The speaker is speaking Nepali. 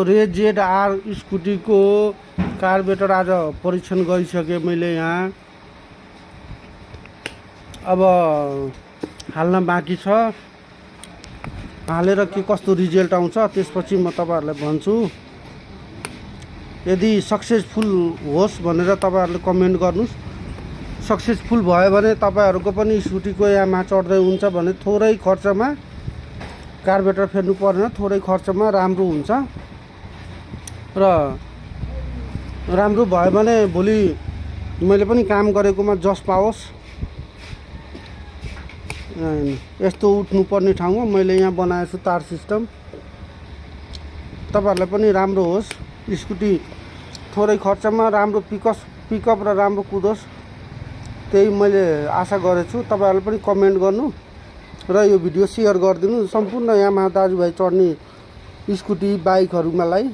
रेड ZR स्कुटीको कार्बोरेटर आज परीक्षण गरिसकेँ मैले यहाँ। अब हाल्न बाँकी छ, हालेर के कस्तो रिजल्ट आउँछ त्यसपछि म तपाईहरुलाई भन्छु। यदि सक्सेसफुल होस् भनेर तपाईहरुले कमेन्ट गर्नुस्। सक्सेसफुल भयो भने तपाईहरुको पनि स्कुटीको यामा चढ्दै हुन्छ भने थोरै खर्चमा कार्बोरेटर फेर्नु पर्दैन, थोरै खर्चमा राम्रो हुन्छ र राम्रो भयो भने भोलि मैले पनि काम गरेकोमा जस पाओस्। यस्तो उठ्नु पर्ने ठाउँमा मैले यहाँ बनाएको छु तार सिस्टम। तपाईहरुलाई पनि राम्रो होस्, स्कुटी थोरै खर्चमा राम्रो पिकअप र राम्रो कुदोस्, त्यही मैले आशा गरेछु। तपाईहरुले पनि कमेन्ट गर्नु र यो भिडियो शेयर गरिदिनु सम्पूर्ण यामाहा दाजुभाइ चढ्ने स्कुटी बाइकहरुमालाई।